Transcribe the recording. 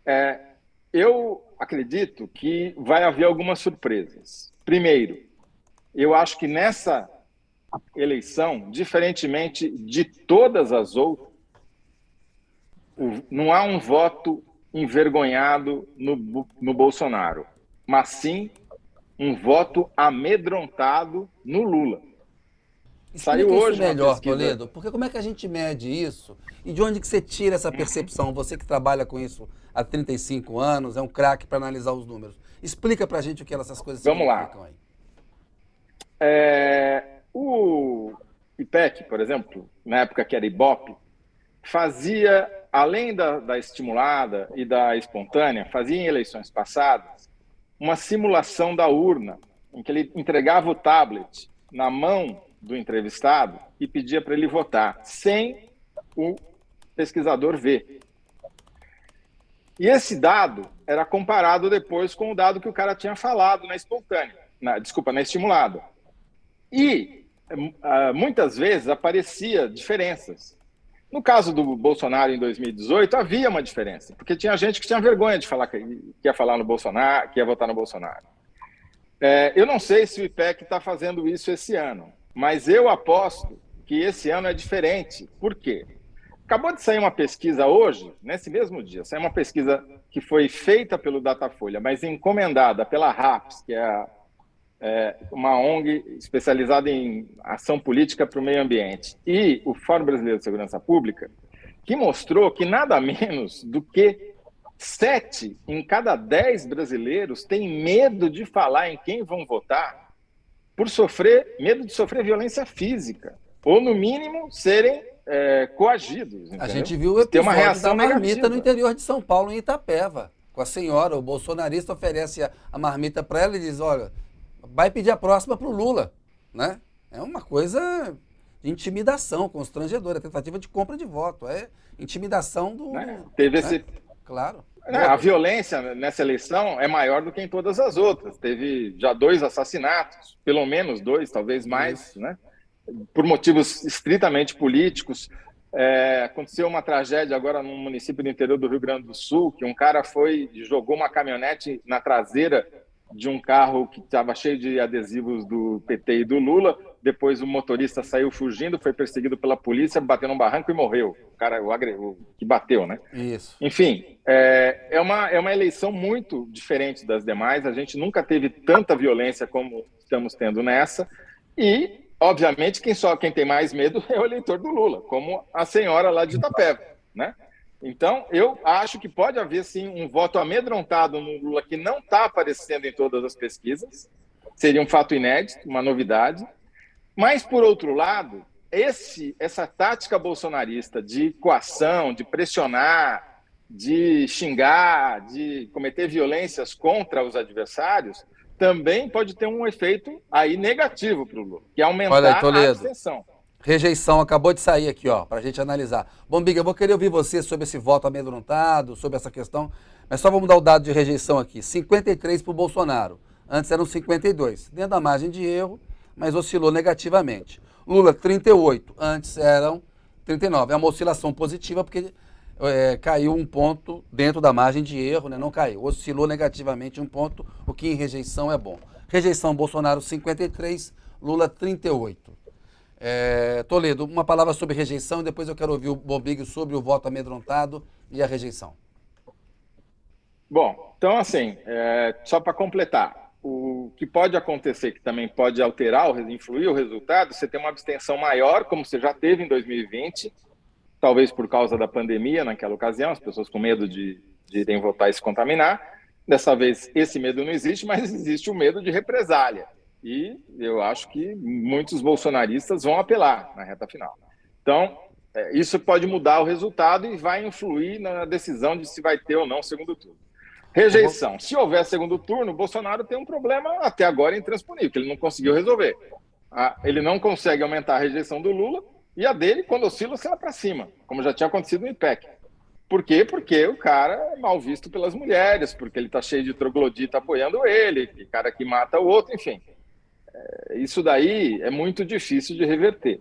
É, eu acredito que vai haver algumas surpresas. Primeiro, eu acho que nessa eleição, diferentemente de todas as outras, não há um voto envergonhado no Bolsonaro, mas sim um voto amedrontado no Lula. Saiu Explica isso hoje uma melhor, pesquisa. Toledo, porque como é que a gente mede isso? E de onde que você tira essa percepção? Você que trabalha com isso há 35 anos, é um craque para analisar os números. Explica para a gente o que essas coisas Vamos lá. significam aí. O IPEC, por exemplo, na época que era Ibope, fazia, além da estimulada e da espontânea, fazia em eleições passadas uma simulação da urna, em que ele entregava o tablet na mão do entrevistado e pedia para ele votar, sem o pesquisador ver. E esse dado era comparado depois com o dado que o cara tinha falado na espontânea, na estimulada. E muitas vezes aparecia diferenças. No caso do Bolsonaro em 2018, havia uma diferença, porque tinha gente que tinha vergonha de falar que ia falar no Bolsonaro, que ia votar no Bolsonaro. Eu não sei se o IPEC está fazendo isso esse ano, mas eu aposto que esse ano é diferente. Por quê? Acabou de sair uma pesquisa hoje, nesse mesmo dia, saiu uma pesquisa que foi feita pelo Datafolha, mas encomendada pela RAPS, que é uma ONG especializada em ação política para o meio ambiente, e o Fórum Brasileiro de Segurança Pública, que mostrou que nada menos do que 7 em cada 10 brasileiros têm medo de falar em quem vão votar por medo de sofrer violência física, ou, no mínimo, serem coagidos, A entendeu? gente viu o De ter uma episódio da reação marmita no negativa. interior de São Paulo, em Itapeva, com a senhora. O bolsonarista oferece a marmita para ela e diz: olha, vai pedir a próxima para o Lula, né? É uma coisa de intimidação constrangedora, tentativa de compra de voto, é intimidação Né? do, Teve né? esse Claro. A violência nessa eleição é maior do que em todas as outras. Teve já 2 assassinatos, pelo menos 2, talvez mais, Isso. né? Por motivos estritamente políticos. Aconteceu uma tragédia agora num município do interior do Rio Grande do Sul, que um cara foi e jogou uma caminhonete na traseira de um carro que estava cheio de adesivos do PT e do Lula. Depois o motorista saiu fugindo, foi perseguido pela polícia, bateu num barranco e morreu. O cara, o que bateu, né? Isso. Enfim, uma eleição muito diferente das demais. A gente nunca teve tanta violência como estamos tendo nessa. E, obviamente, quem tem mais medo é o eleitor do Lula, como a senhora lá de Itapeva, né? Então, eu acho que pode haver, sim, um voto amedrontado no Lula que não está aparecendo em todas as pesquisas. Seria um fato inédito, uma novidade. Mas, por outro lado, essa tática bolsonarista de coação, de pressionar, de xingar, de cometer violências contra os adversários, também pode ter um efeito aí negativo para o Lula, que é Olha aí, aumentar a Toledo. abstenção. Rejeição acabou de sair aqui, ó, para a gente analisar. Bom, Biga, eu vou querer ouvir você sobre esse voto amedrontado, sobre essa questão, mas só vamos dar o dado de rejeição aqui. 53 para o Bolsonaro, antes eram 52, dentro da margem de erro, mas oscilou negativamente. Lula, 38, antes eram 39. É uma oscilação positiva porque caiu um ponto dentro da margem de erro, né? Não caiu, oscilou negativamente um ponto, o que em rejeição é bom. Rejeição, Bolsonaro 53, Lula 38. Toledo, uma palavra sobre rejeição e depois eu quero ouvir o Bombig sobre o voto amedrontado e a rejeição. Bom, então, assim, só para completar, o que pode acontecer, que também pode alterar, influir o resultado, você tem uma abstenção maior, como você já teve em 2020, talvez por causa da pandemia naquela ocasião, as pessoas com medo de irem votar e se contaminar. Dessa vez, esse medo não existe, mas existe o medo de represália. E eu acho que muitos bolsonaristas vão apelar na reta final. Então, isso pode mudar o resultado e vai influir na decisão de se vai ter ou não segundo turno. Rejeição. Se houver segundo turno, Bolsonaro tem um problema até agora intransponível, que ele não conseguiu resolver. Ele não consegue aumentar a rejeição do Lula e a dele, quando oscila para cima, como já tinha acontecido no IPEC. Por quê? Porque o cara é mal visto pelas mulheres, porque ele está cheio de troglodita apoiando ele, que cara que mata o outro, enfim. Isso daí é muito difícil de reverter.